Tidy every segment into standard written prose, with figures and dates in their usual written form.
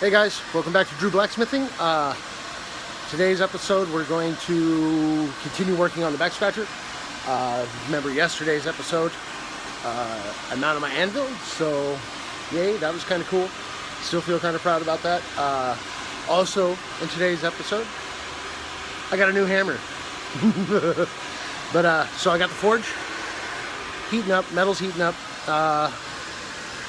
Hey guys, welcome back to Drew Blacksmithing. Today's episode we're going to continue working on the backscratcher. Remember yesterday's episode, I mounted my anvil, so yay, that was kind of cool. Still feel kind of proud about that. Also, in today's episode, I got a new hammer. So I got the forge heating up, metal's heating up.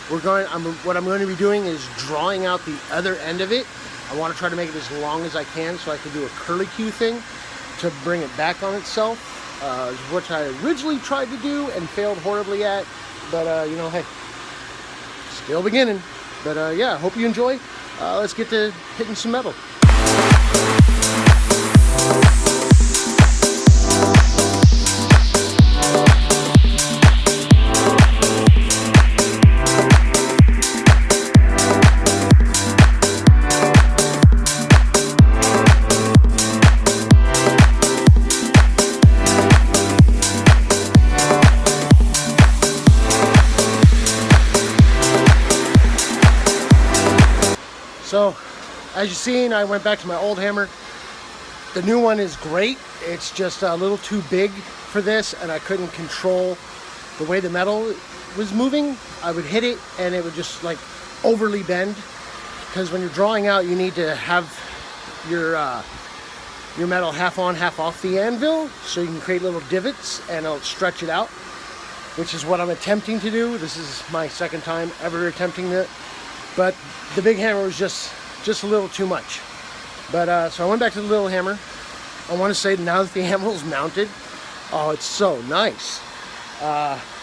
What I'm going to be doing is drawing out the other end of it. I want to try to make it as long as I can so I can do a curlicue thing to bring it back on itself, which I originally tried to do and failed horribly at. But you know, hey, still beginning. But yeah, hope you enjoy. Let's get to hitting some metal. So, as you've seen, I went back to my old hammer. The new one is great. It's just a little too big for this, and I couldn't control the way the metal was moving. I would hit it, and it would just like overly bend. Because when you're drawing out, you need to have your metal half on, half off the anvil, so you can create little divots, and it'll stretch it out, which is what I'm attempting to do. This is my second time ever attempting it. But the big hammer was just a little too much. But so I went back to the little hammer. I want to say now that the anvil's mounted, oh, it's so nice.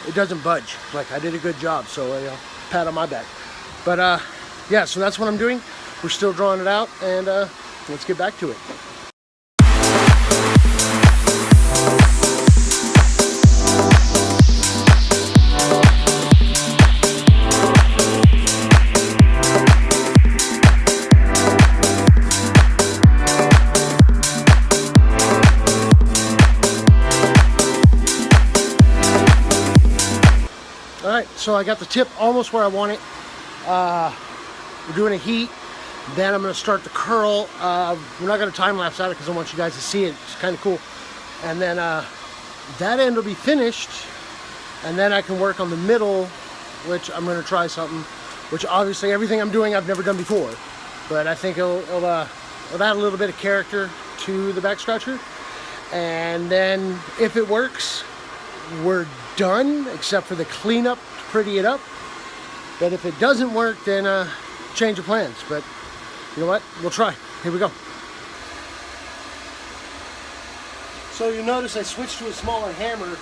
It doesn't budge. Like, I did a good job, so pat on my back. But yeah, so that's what I'm doing. We're still drawing it out, and let's get back to it. Alright, so I got the tip almost where I want it. We're doing a heat. Then I'm going to start the curl. We're not going to time lapse at it because I want you guys to see it. It's kind of cool. And then that end will be finished. And then I can work on the middle, which I'm going to try something. Which obviously everything I'm doing I've never done before. But I think it'll add a little bit of character to the backscratcher. And then if it works, we're done, except for the cleanup to pretty it up. But if it doesn't work, then change of plans. But you know what? We'll try. Here we go. So you notice I switched to a smaller hammer.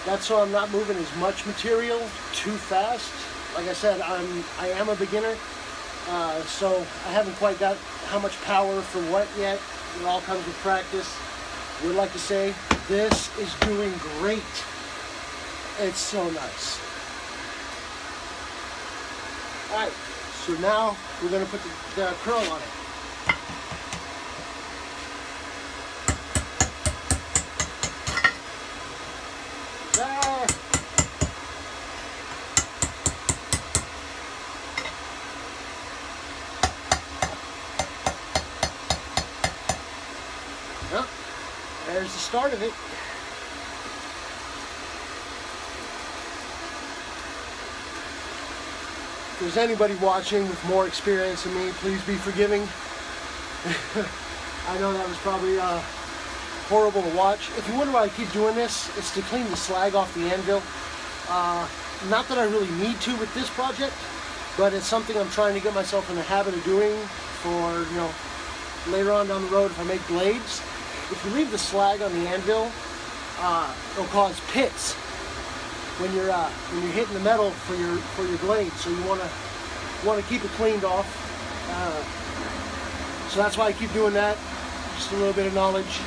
That's so I'm not moving as much material too fast. Like I said, I am a beginner, so I haven't quite got how much power for what yet. It all comes with practice. Would like to say this is doing great. It's so nice. Alright, so now we're going to put the curl on it. There! Well, there's the start of it. If there's anybody watching with more experience than me, please be forgiving. I know that was probably horrible to watch. If you wonder why I keep doing this, it's to clean the slag off the anvil. Not that I really need to with this project, but it's something I'm trying to get myself in the habit of doing for, you know, later on down the road if I make blades. If you leave the slag on the anvil, it'll cause pits when you're hitting the metal for your blade, so you want to keep it cleaned off. So that's why I keep doing that. Just a little bit of knowledge.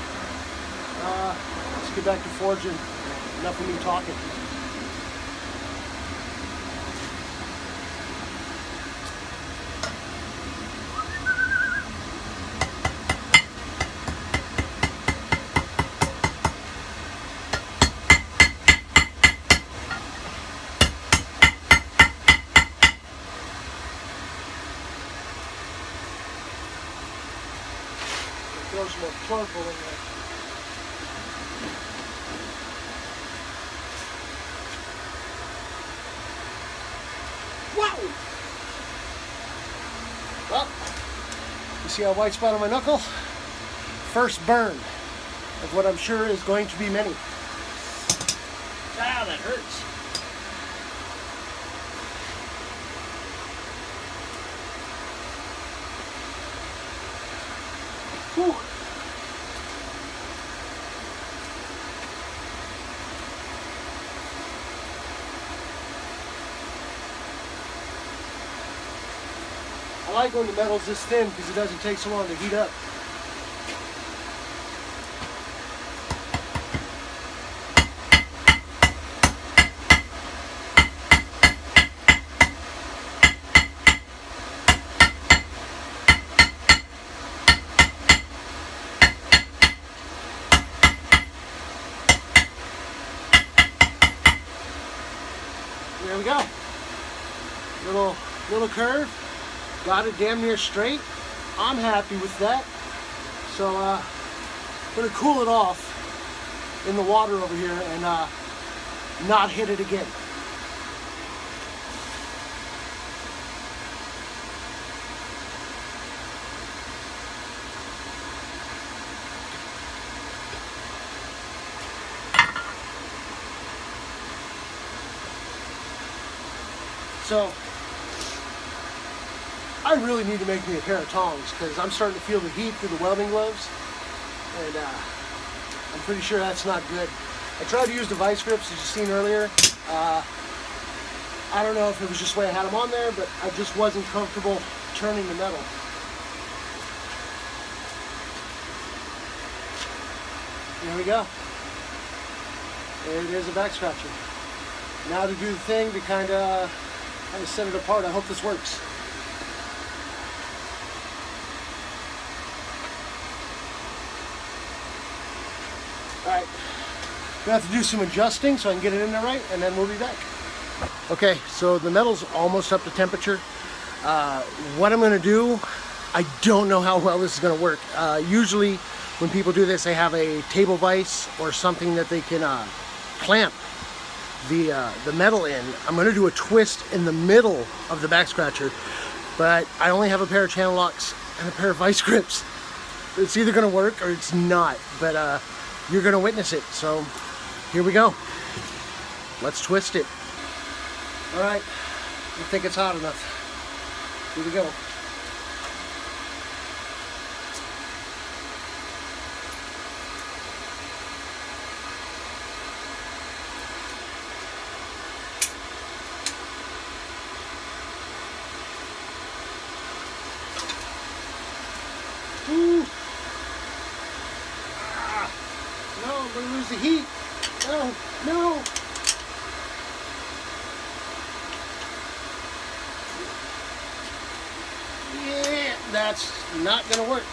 Let's get back to forging. Enough of me talking. Throw some more charcoal in there. Wow! Well, you see a white spot on my knuckle? First burn of what I'm sure is going to be many. Ah, that hurts. Whew. I like when the metal's this thin because it doesn't take so long to heat up. There we go. Little curve. Got it damn near straight. I'm happy with that. So I'm gonna cool it off in the water over here and not hit it again. So I really need to make me a pair of tongs because I'm starting to feel the heat through the welding gloves, and I'm pretty sure that's not good. I tried to use the vice grips as you seen earlier. I don't know if it was just the way I had them on there, but I just wasn't comfortable turning the metal. There we go. There it is, a back scratcher. Now to do the thing to kind of set it apart. I hope this works. Alright, gonna have to do some adjusting so I can get it in there right, and then we'll be back. Okay, so the metal's almost up to temperature. What I'm gonna do, I don't know how well this is gonna work. Usually when people do this, they have a table vise or something that they can clamp the metal in. I'm gonna do a twist in the middle of the back scratcher, but I only have a pair of channel locks and a pair of vice grips. It's either gonna work or it's not, but you're gonna witness it. So here we go. Let's twist it. All right, I think it's hot enough. Here we go. Ooh. Ah. No, I'm gonna lose the heat. No, no. Yeah, that's not gonna work.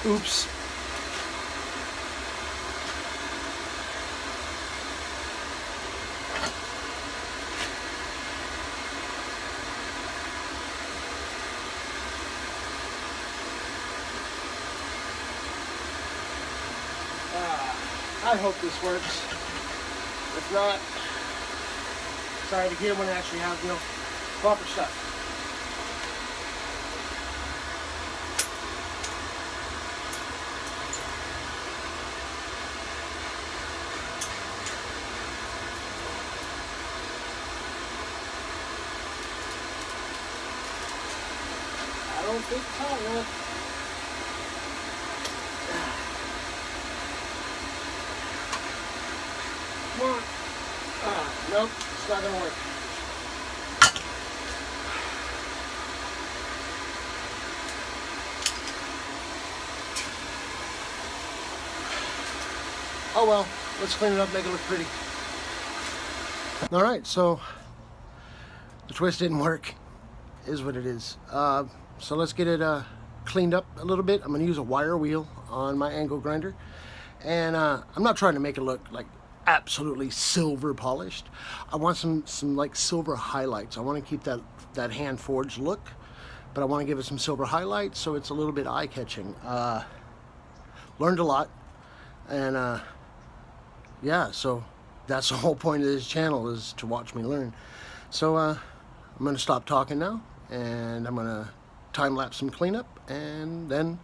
Oops. I hope this works. If not, sorry to get when I actually have, proper stuff. I don't think it's hot enough. Come on. Nope, it's not gonna work. Oh well, let's clean it up, make it look pretty. All right, so the twist didn't work, is what it is. So let's get it cleaned up a little bit. I'm going to use a wire wheel on my angle grinder. And I'm not trying to make it look like absolutely silver polished. I want some like silver highlights. I want to keep that hand forged look, but I want to give it some silver highlights so it's a little bit eye-catching. Learned a lot, and yeah, so that's the whole point of this channel, is to watch me learn. So I'm going to stop talking now, and I'm going to time-lapse some cleanup, and then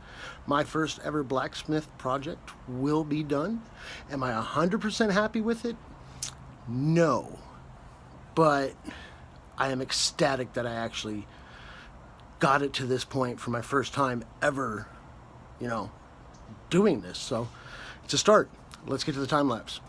my first ever blacksmith project will be done. Am I 100% happy with it? No. But I am ecstatic that I actually got it to this point for my first time ever, you know, doing this. So it's a start. Let's get to the time lapse.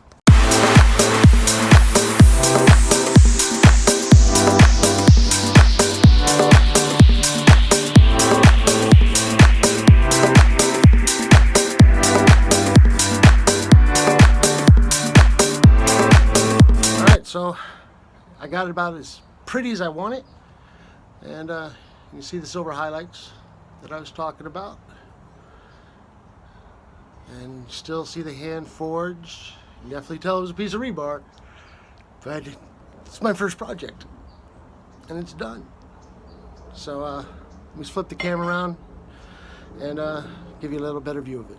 So I got it about as pretty as I want it, and you can see the silver highlights that I was talking about, and still see the hand forged. You definitely tell it was a piece of rebar, but it's my first project and it's done. So let me flip the camera around and give you a little better view of it.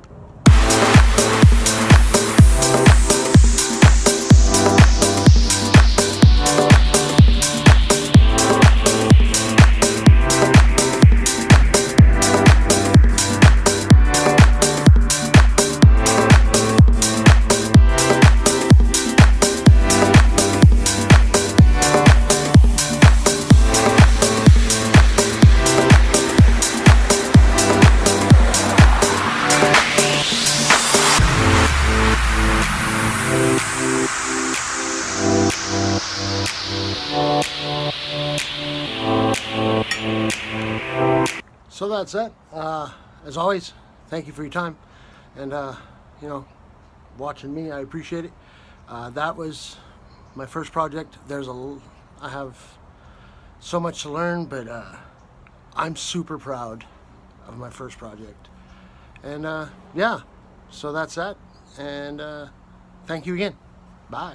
So that's it. As always, thank you for your time, and you know, watching me. I appreciate it. That was my first project. I have so much to learn, but I'm super proud of my first project. And yeah, so that's that. And thank you again. Bye.